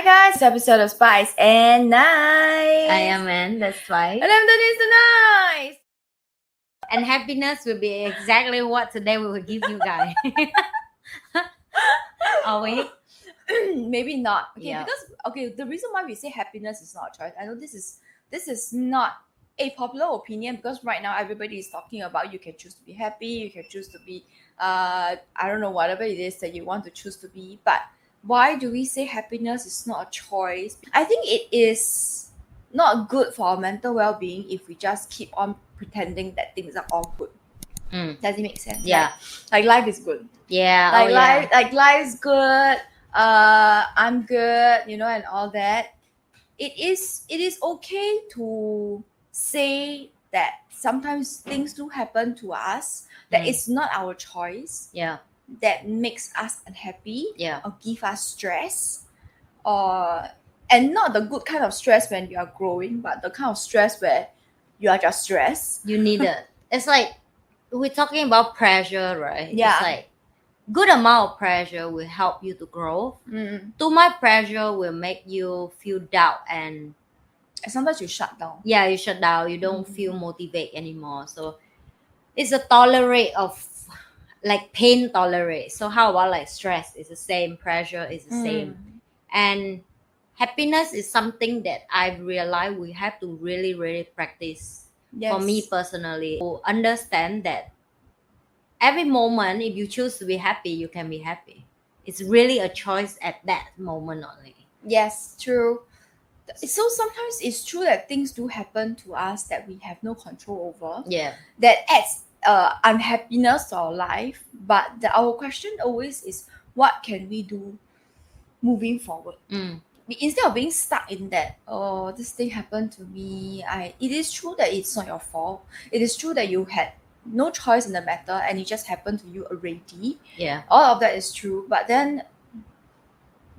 guys, this episode of Spice and Nice. I am Anne, that's Spice. And I'm Denise the Nice. And happiness will be exactly what today we will give you guys. Are we? Maybe not. Okay, Yeah. because the reason why we say happiness is not a choice. I know this is not a popular opinion because right now everybody is talking about you can choose to be happy, you can choose to be I don't know, whatever it is that you want to choose to be. But why do we say happiness is not a choice? I think it is not good for our mental well-being if we just keep on pretending that things are all good. Does it make sense? Yeah. Like life is good. Yeah. Life's good. I'm good, and all that. It is okay to say that sometimes things do happen to us that it's not our choice. Yeah. That makes us unhappy. Yeah. Or give us stress. And not the good kind of stress when you are growing, but the kind of stress where you are just stressed. You need it. It's like we're talking about pressure, right? Yeah. It's like good amount of pressure will help you to grow. Too much pressure will make you feel doubt and sometimes you shut down. Yeah, you shut down. You don't feel motivated anymore. So it's a tolerate of like pain tolerate. So how about like stress? It's the same. Pressure is the same. And happiness is something that I've realized we have to really, really practice. Yes. For me personally, to understand that every moment, if you choose to be happy, you can be happy. It's really a choice at that moment only. Yes, true. So sometimes it's true that things do happen to us that we have no control over. Yeah. That adds unhappiness to our life. But our question always is, what can we do moving forward? Instead of being stuck in that, this thing happened to me. It is true that it's not your fault. It is true that you had no choice in the matter and it just happened to you already. Yeah. All of that is true. But then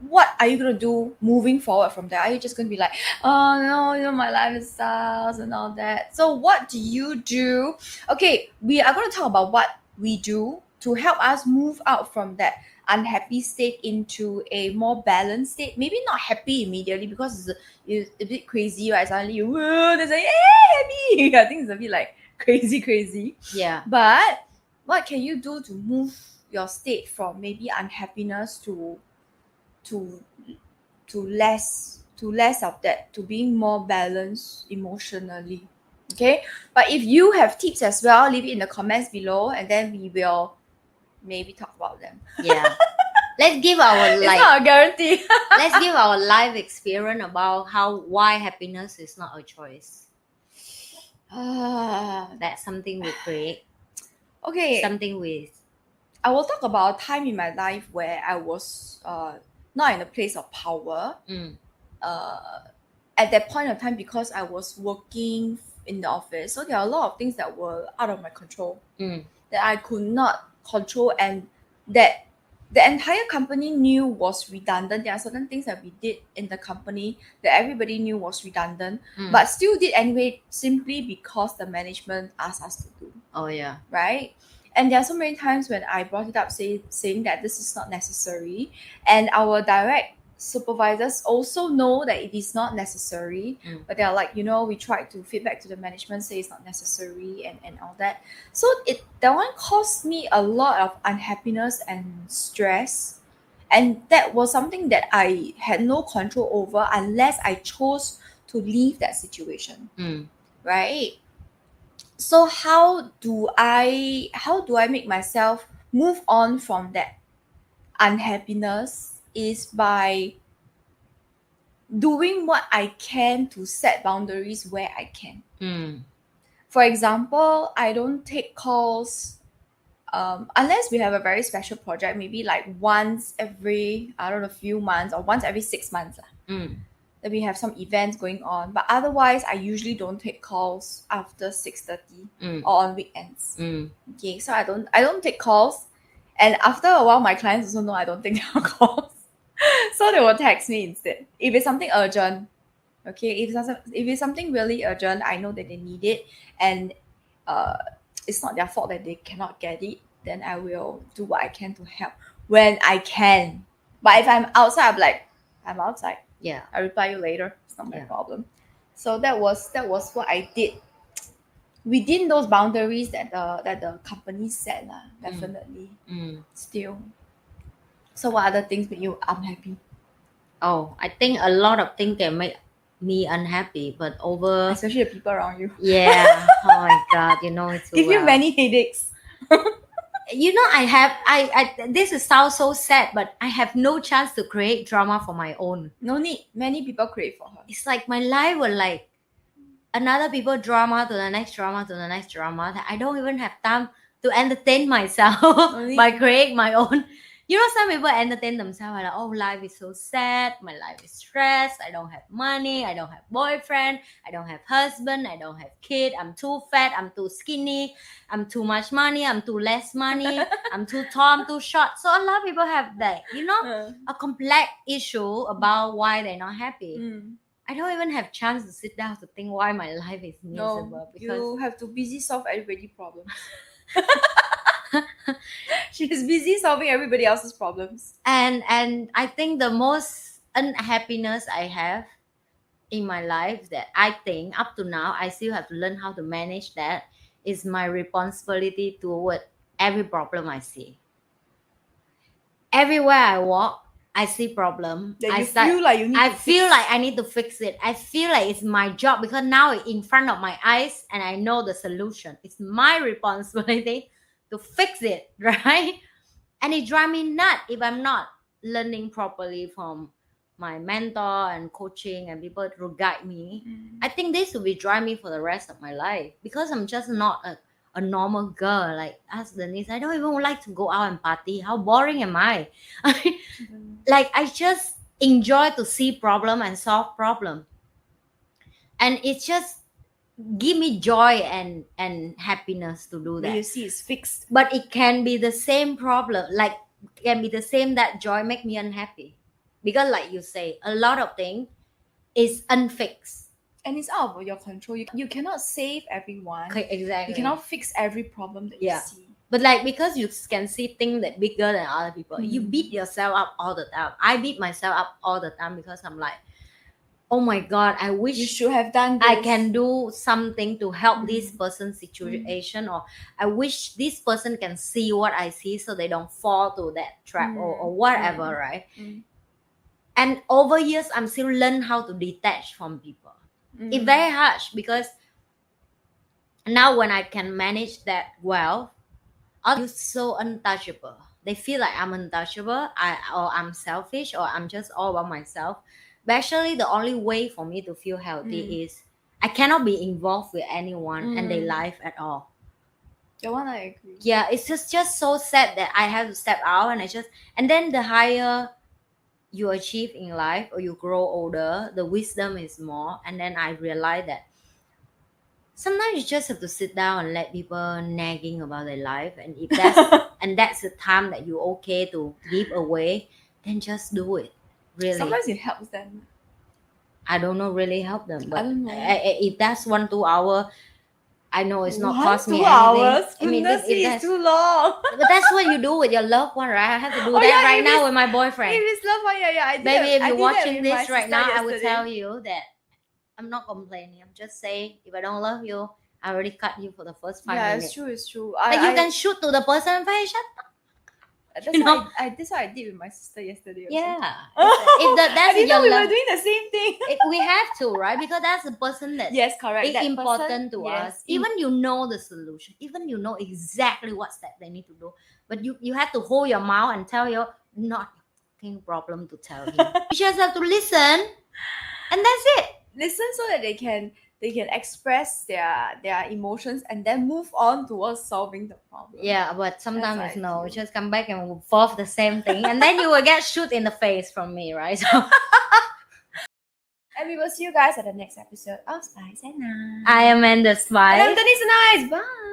what are you going to do moving forward from there? Are you just going to be like, oh no, my life is sucks and all that? So what do you do? Okay, we are going to talk about what we do to help us move out from that unhappy state into a more balanced state. Maybe not happy immediately because it's a bit crazy, right? Suddenly they say, hey, happy. I think it's a bit like crazy. Yeah. But what can you do to move your state from maybe unhappiness to less of that, to being more balanced emotionally? Okay, but if you have tips as well, leave it in the comments below and then we will maybe talk about them. Yeah. Let's give our It's not a guarantee. Let's give our life experience about why happiness is not a choice. That's something we create. Okay. Something I will talk about a time in my life where I was not in a place of power. At that point of time, because I was working in the office, so there are a lot of things that were out of my control that I could not control, and that the entire company knew was redundant. There are certain things that we did in the company that everybody knew was redundant, but still did anyway, simply because the management asked us to do. Oh yeah. Right? And there are so many times when I brought it up saying that this is not necessary, and our direct supervisors also know that it is not necessary, but they're like, we tried to feedback to the management, say it's not necessary and all that. So that one caused me a lot of unhappiness and stress, and that was something that I had no control over unless I chose to leave that situation. Right? So how do I make myself move on from that unhappiness is by doing what I can to set boundaries where I can. For example, I don't take calls unless we have a very special project, maybe like once every, few months, or once every 6 months. That we have some events going on. But otherwise, I usually don't take calls after 6:30 or on weekends. Okay, so I don't take calls. And after a while, my clients also know I don't take their calls. So they will text me instead. If it's something urgent, okay, if it's something really urgent, I know that they need it, and it's not their fault that they cannot get it, then I will do what I can to help when I can. But if I'm outside, I'm like, I'm outside. Yeah. I'll reply you later. It's not my Yeah. problem. So that was what I did within those boundaries that the company set, definitely. Still. So what other things make you unhappy? Oh, I think a lot of things can make me unhappy, but over Especially the people around you. yeah. Oh my God, you know it's Give you many headaches. You know, I this is sounds so sad, but I have no chance to create drama for my own. No need. Many people create for her. It's like my life will like another people drama to the next drama to the next drama that I don't even have time to entertain myself by creating my own. You know, some people entertain themselves like, oh, life is so sad, my life is stressed, I don't have money, I don't have boyfriend, I don't have husband, I don't have kid, I'm too fat, I'm too skinny, I'm too much money, I'm too less money, I'm too tall, I'm too short. So a lot of people have that, you know, a complex issue about why they're not happy. I don't even have chance to sit down to think why my life is miserable. No, because you have to busy solve everybody's problems. She's busy solving everybody else's problems. And I think the most unhappiness I have in my life that I think up to now I still have to learn how to manage that is my responsibility toward every problem I see. Everywhere I walk, I see problem. That feel like you need I to feel fix. like I need to fix it. I feel like it's my job because now it's in front of my eyes and I know the solution. It's my responsibility to fix it, right? And it drives me nuts if I'm not learning properly from my mentor and coaching and people to guide me. I think this will be drive me for the rest of my life because I'm just not a normal girl like us, Denise. I don't even like to go out and party. How boring am I? Like I just enjoy to see problem and solve problem, and it's just give me joy and happiness to do that. You see, it's fixed. But it can be the same problem, like can be the same that joy make me unhappy because like you say, a lot of things is unfixed. And it's out of your control. You cannot save everyone. Okay, exactly. You cannot fix every problem that you see. But like because you can see things that bigger than other people, you beat yourself up all the time. I beat myself up all the time because I'm like, oh my God, I wish you should have done this. I can do something to help this person's situation, or I wish this person can see what I see so they don't fall to that trap or whatever, right? And over years, I'm still learning how to detach from people. It's very harsh because now when I can manage that well, I'm so untouchable. They feel like I'm untouchable, or I'm selfish, or I'm just all about myself. But actually, the only way for me to feel healthy is I cannot be involved with anyone and their life at all. The one I agree. Yeah, it's just so sad that I have to step out and then the higher you achieve in life or you grow older, the wisdom is more. And then I realized that sometimes you just have to sit down and let people nagging about their life, and if that's and that's the time that you're okay to give away, then just do it. Really, sometimes it helps them. I don't know, really help them, but I don't know. If that's 1-2 hour, I know it's not cost me 2 anything. hours. I mean, if it's too long. But that's what you do with your loved one, right? I have to do that right now with my boyfriend. If it's loved one, I Baby, if I you're did watching this right now, yesterday. I will tell you that I'm not complaining. I'm just saying, if I don't love you, I already cut you for the first 5 minutes. Yeah, it's true. Like you can shoot to the person and say, shut up. That's what I did with my sister yesterday. Yeah. That's I didn't know we were doing the same thing. We have to, right? Because that's the person that correct. is important to us. Even you know the solution, even you know exactly what step they need to do, but you have to hold your mouth and tell your not your problem to tell him. You just have to listen, and that's it. Listen so that they can express their emotions and then move on towards solving the problem. Yeah, but sometimes it's no. You just come back and fall the same thing, and then you will get shoot in the face from me, right? So. And we will see you guys at the next episode of Spice and Nice. I am Amanda Spice. And I'm Denise and Nice. Bye.